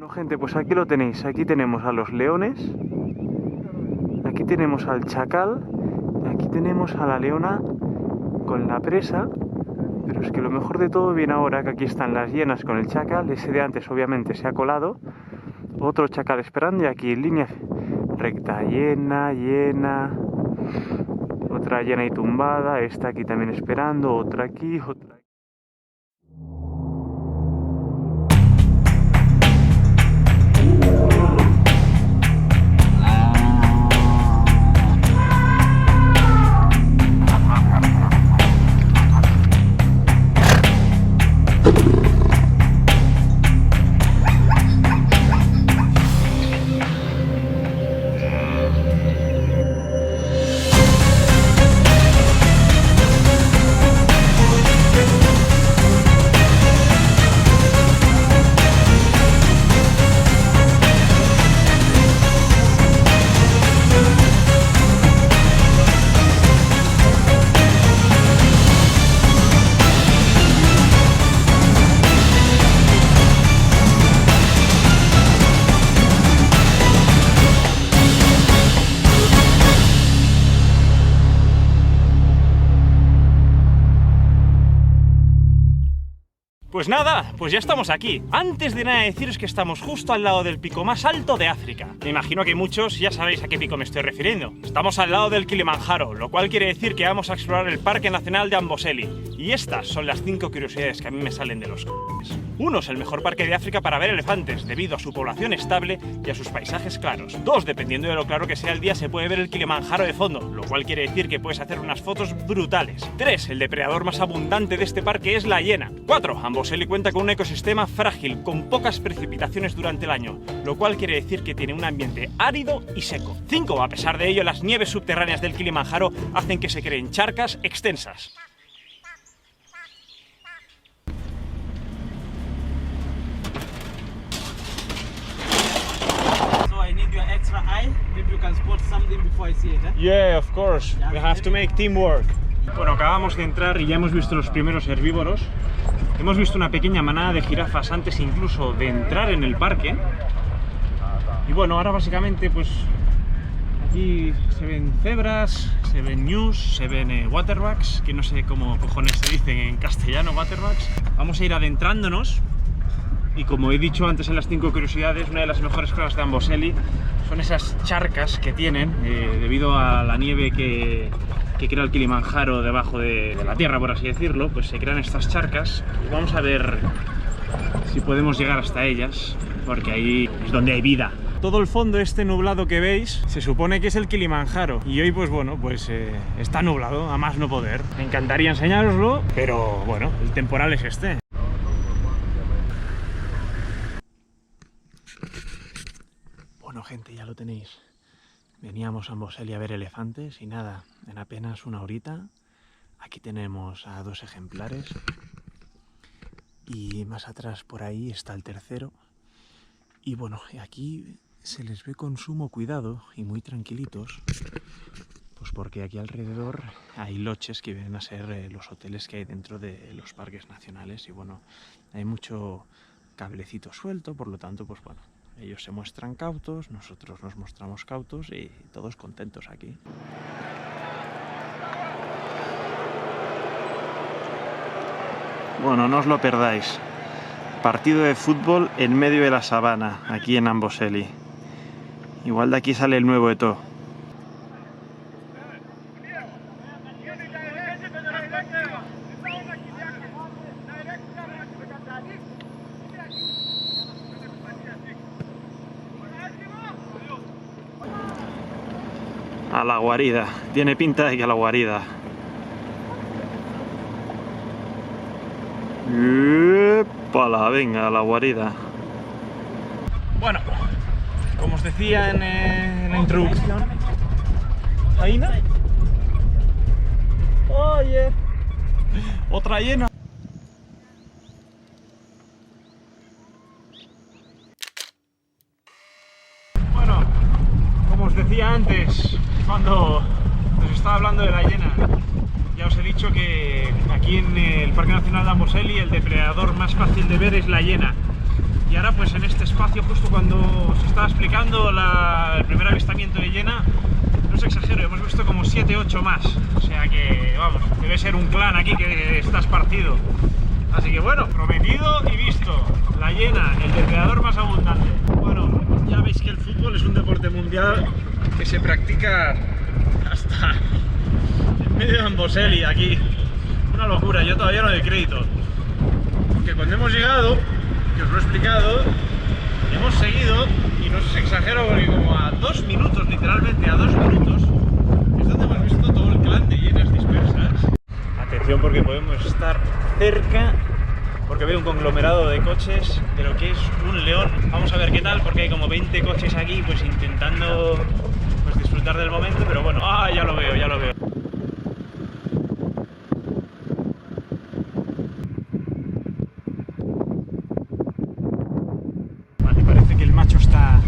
Bueno, gente, pues aquí lo tenéis. Aquí tenemos a los leones, aquí tenemos al chacal, aquí tenemos a la leona con la presa. Pero es que lo mejor de todo viene ahora, que aquí están las hienas con el chacal. Ese de antes obviamente se ha colado, otro chacal esperando, y aquí en línea recta, hiena, otra hiena ahí tumbada, esta aquí también esperando, otra aquí, otra aquí. Pues nada, pues ya estamos aquí. Antes de nada deciros que estamos justo al lado del pico más alto de África. Me imagino que muchos ya sabéis a qué pico me estoy refiriendo. Estamos al lado del Kilimanjaro, lo cual quiere decir que vamos a explorar el Parque Nacional de Amboseli. Y estas son las 5 curiosidades que a mí me salen de los c***s. 1. Es el mejor parque de África para ver elefantes, debido a su población estable y a sus paisajes claros. 2. Dependiendo de lo claro que sea el día, se puede ver el Kilimanjaro de fondo, lo cual quiere decir que puedes hacer unas fotos brutales. 3. El depredador más abundante de este parque es la hiena. 4. Amboseli cuenta con un ecosistema frágil, con pocas precipitaciones durante el año, lo cual quiere decir que tiene un ambiente árido y seco. 5. A pesar de ello, las nieves subterráneas del Kilimanjaro hacen que se creen charcas extensas. Extra eye, maybe you can spot something before I see it, eh? Yeah, of course. We have to make teamwork. Bueno, acabamos de entrar y ya hemos visto los primeros herbívoros. Hemos visto una pequeña manada de jirafas antes incluso de entrar en el parque. Y bueno, ahora básicamente pues aquí se ven cebras, se ven gnus, se ven waterbacks, que no sé cómo cojones se dicen en castellano, waterbacks. Vamos a ir adentrándonos. Y como he dicho antes en las 5 curiosidades, una de las mejores cosas de Amboseli son esas charcas que tienen debido a la nieve que crea el Kilimanjaro debajo de la tierra, por así decirlo. Pues se crean estas charcas y vamos a ver si podemos llegar hasta ellas, porque ahí es donde hay vida. Todo el fondo este nublado que veis se supone que es el Kilimanjaro, y hoy pues bueno, pues está nublado a más no poder. Me encantaría enseñároslo, pero bueno, el temporal es este. Bueno, gente, ya lo tenéis. Veníamos a Amboseli a ver elefantes y nada, en apenas una horita aquí tenemos a 2 ejemplares y más atrás por ahí está el tercero. Y bueno, aquí se les ve con sumo cuidado y muy tranquilitos, pues porque aquí alrededor hay loches que vienen a ser los hoteles que hay dentro de los parques nacionales, y bueno, hay mucho cablecito suelto, por lo tanto pues bueno, ellos se muestran cautos, nosotros nos mostramos cautos y todos contentos aquí. Bueno, no os lo perdáis. Partido de fútbol en medio de la sabana, aquí en Amboseli. Igual de aquí sale el nuevo Eto'o. A la guarida, tiene pinta de que a la guarida. ¡Épala! Venga, a la guarida. Bueno, como os decía en la introducción, ¿hiena? ¡Oye! ¡Otra hiena! Bueno, como os decía antes, cuando os estaba hablando de la hiena, ya os he dicho que aquí en el Parque Nacional de Amboseli el depredador más fácil de ver es la hiena. Y ahora pues en este espacio, justo cuando se estaba explicando el primer avistamiento de hiena, no os exagero, hemos visto como 7, 8 más. O sea que, vamos, debe ser un clan aquí que está esparcido. Así que bueno, prometido y visto. La hiena, el depredador más abundante. Bueno, ya veis que el fútbol es un deporte mundial que se practica hasta en medio de Amboseli, aquí. Una locura, yo todavía no doy crédito. Que cuando hemos llegado, que os lo he explicado, hemos seguido, y no os exagero porque como a 2 minutos, literalmente a 2 minutos, es donde hemos visto todo el clan de hienas dispersas. Atención porque podemos estar cerca, porque veo un conglomerado de coches de lo que es un león. Vamos a ver qué tal, porque hay como 20 coches aquí, pues intentando pues disfrutar del momento, pero bueno, ya lo veo, ya lo veo. Vale, parece que el macho está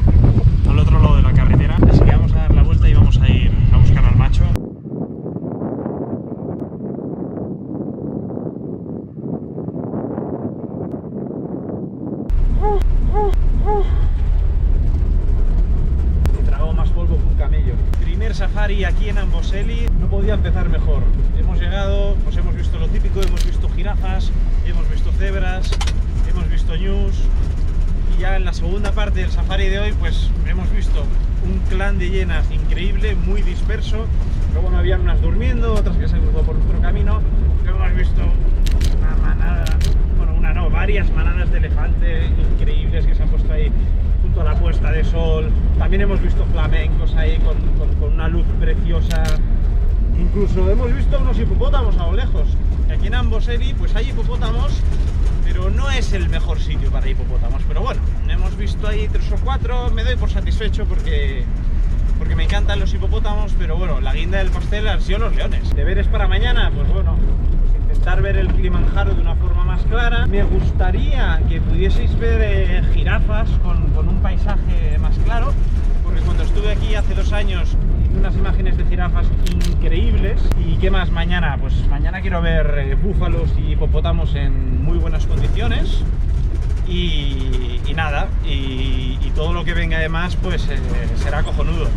al otro lado de la carretera, así que vamos a dar la vuelta y vamos a ir a buscar al macho. He tragado más polvo que un camello. Primer safari aquí en Amboseli, no podía empezar mejor. Hemos llegado, pues hemos visto lo típico, hemos visto jirafas, hemos visto cebras, hemos visto ñus. Y ya en la segunda parte del safari de hoy, pues hemos visto un clan de hienas increíble, muy disperso. Pero bueno, habían unas durmiendo, otras que se han cruzado por nuestro camino. Luego hemos visto una manada, bueno, una no, varias manadas de elefante increíbles que se han puesto ahí junto a la puesta de sol. También hemos visto flamencos ahí con una luz preciosa. Incluso hemos visto unos hipopótamos a lo lejos. Y aquí en Amboseli pues hay hipopótamos, pero no es el mejor sitio para hipopótamos. Pero bueno, hemos visto ahí 3 o 4, me doy por satisfecho porque me encantan los hipopótamos, pero bueno, la guinda del pastel han sido los leones. ¿Deberes para mañana? Pues bueno, pues intentar ver el Kilimanjaro de una forma más clara. Me gustaría que pudieseis ver jirafas con un paisaje más claro, porque cuando estuve aquí hace 2 años hice unas imágenes de jirafas increíbles. ¿Y qué más mañana? Pues mañana quiero ver búfalos y hipopótamos en muy buenas condiciones. Y nada, y todo lo que venga además pues será cojonudo.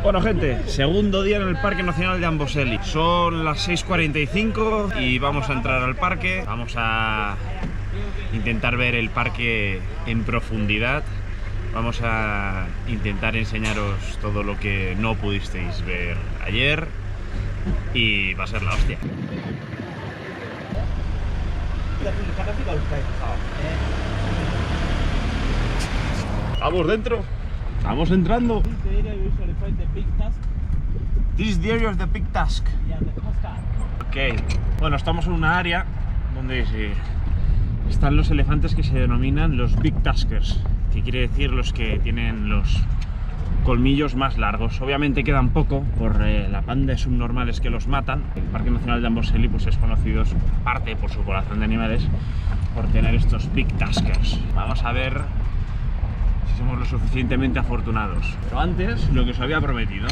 Bueno gente, segundo día en el Parque Nacional de Amboseli. Son las 6:45 y vamos a entrar al parque. Vamos a intentar ver el parque en profundidad. Vamos a intentar enseñaros todo lo que no pudisteis ver ayer y va a ser la hostia. ¿Vamos dentro? ¿Estamos entrando? This is the area of the big tusk. Ok, bueno, estamos en una área donde están los elefantes que se denominan los big tuskers, que quiere decir los que tienen los colmillos más largos. Obviamente quedan poco por la panda de subnormales que los matan. El Parque Nacional de Amboseli pues es conocido, aparte por su población de animales, por tener estos big tuskers. Vamos a ver si somos lo suficientemente afortunados. Pero antes, lo que os había prometido.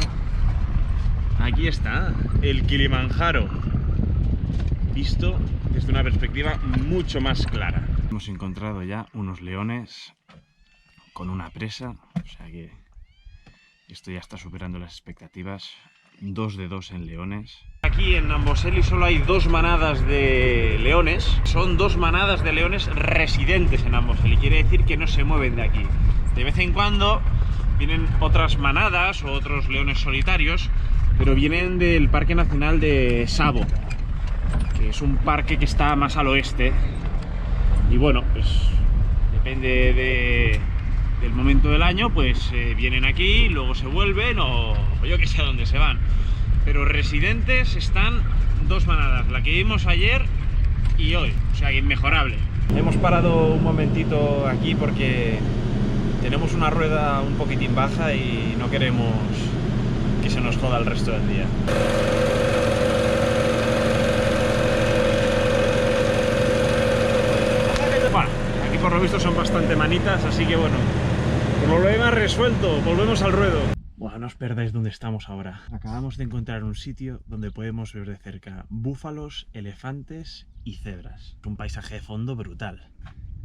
Aquí está el Kilimanjaro, visto desde una perspectiva mucho más clara. Hemos encontrado ya unos leones con una presa, o sea que esto ya está superando las expectativas. 2 de 2 en leones. Aquí en Amboseli solo hay 2 manadas de leones. Son 2 manadas de leones residentes en Amboseli, quiere decir que no se mueven de aquí. De vez en cuando vienen otras manadas o otros leones solitarios, pero vienen del Parque Nacional de Savo, que es un parque que está más al oeste. Y bueno, pues depende del momento del año, pues vienen aquí, luego se vuelven o yo que sé a dónde se van. Pero residentes están 2 manadas, la que vimos ayer y hoy, o sea que inmejorable. Hemos parado un momentito aquí porque tenemos una rueda un poquitín baja y no queremos que se nos joda el resto del día. lo visto son bastante manitas, así que bueno, por lo demás resuelto, volvemos al ruedo. Bueno, no os perdáis dónde estamos ahora. Acabamos de encontrar un sitio donde podemos ver de cerca búfalos, elefantes y cebras. Un paisaje de fondo brutal.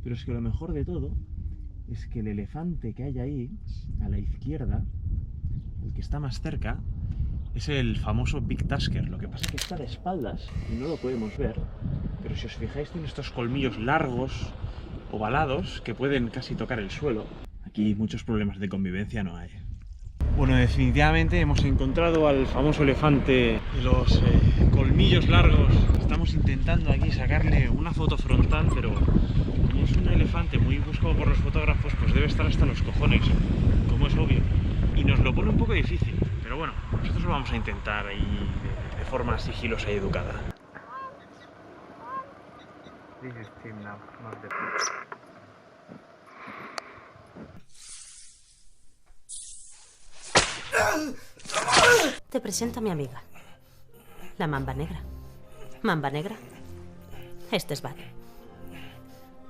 Pero es que lo mejor de todo es que el elefante que hay ahí, a la izquierda, el que está más cerca, es el famoso Big Tusker. Lo que pasa es que está de espaldas y no lo podemos ver, pero si os fijáis tiene estos colmillos largos, ovalados, que pueden casi tocar el suelo. Aquí muchos problemas de convivencia no hay. Bueno, definitivamente hemos encontrado al famoso elefante de los colmillos largos. Estamos intentando aquí sacarle una foto frontal, pero como es un elefante muy buscado por los fotógrafos, pues debe estar hasta los cojones, como es obvio. Y nos lo pone un poco difícil, pero bueno, nosotros lo vamos a intentar ahí de forma sigilosa y educada. Te presento a mi amiga, la mamba negra. Mamba negra, este es Bad.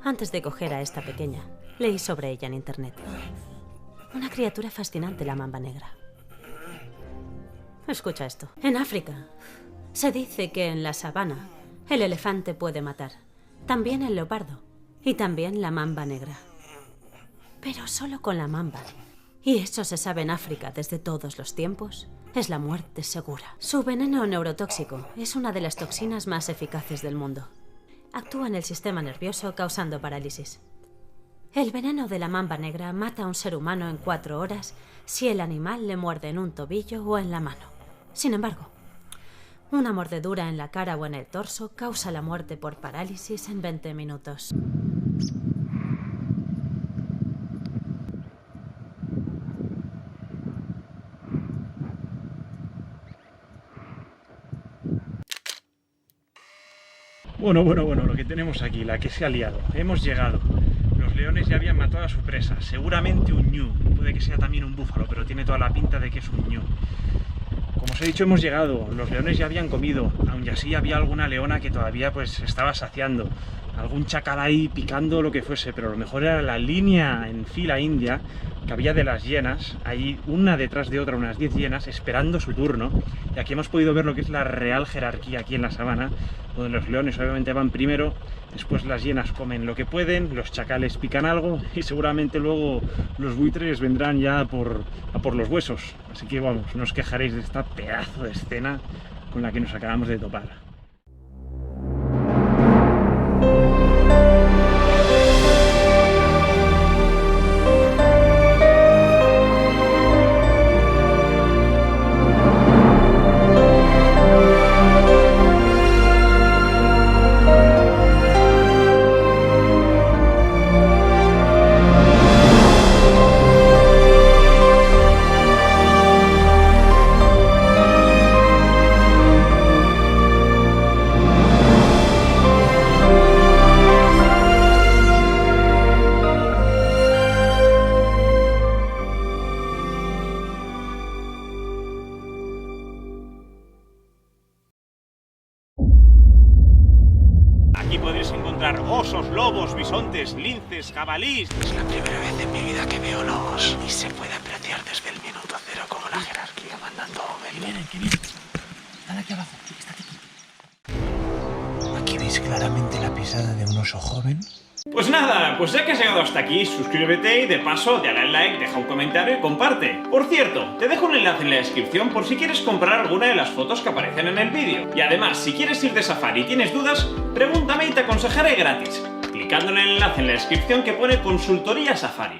Antes de coger a esta pequeña, leí sobre ella en internet. Una criatura fascinante, la mamba negra. Escucha esto. En África, se dice que en la sabana el elefante puede matar. También el leopardo. Y también la mamba negra. Pero solo con la mamba. Y eso se sabe en África desde todos los tiempos. Es la muerte segura. Su veneno neurotóxico es una de las toxinas más eficaces del mundo. Actúa en el sistema nervioso causando parálisis. El veneno de la mamba negra mata a un ser humano en 4 horas si el animal le muerde en un tobillo o en la mano. Sin embargo, una mordedura en la cara o en el torso causa la muerte por parálisis en 20 minutos. Bueno, lo que tenemos aquí, la que se ha liado. Hemos llegado. Los leones ya habían matado a su presa, seguramente un ñu. Puede que sea también un búfalo, pero tiene toda la pinta de que es un ñu. Como os he dicho, hemos llegado. Los leones ya habían comido. Aún así había alguna leona que todavía pues estaba saciando. Algún chacal ahí picando lo que fuese, pero lo mejor era la línea en fila india que había de las hienas, ahí una detrás de otra, unas 10 hienas, esperando su turno. Y aquí hemos podido ver lo que es la real jerarquía aquí en la sabana, donde los leones obviamente van primero, después las hienas comen lo que pueden, los chacales pican algo y seguramente luego los buitres vendrán ya a por los huesos. Así que vamos, no os quejaréis de esta pedazo de escena con la que nos acabamos de topar. Aquí podréis encontrar osos, lobos, bisontes, linces, jabalís. Es la primera vez en mi vida que veo lobos y se puede apreciar desde el minuto cero como la jerarquía mandando a Homer. Que vienen. Están aquí abajo, estate aquí. Aquí veis claramente la pisada de un oso joven. Pues nada, pues ya que has llegado hasta aquí, suscríbete y de paso dale al like, deja un comentario y comparte. Por cierto, te dejo un enlace en la descripción por si quieres comprar alguna de las fotos que aparecen en el vídeo. Y además, si quieres ir de safari y tienes dudas, pregúntame y te aconsejaré gratis, clicando en el enlace en la descripción que pone Consultoría Safari.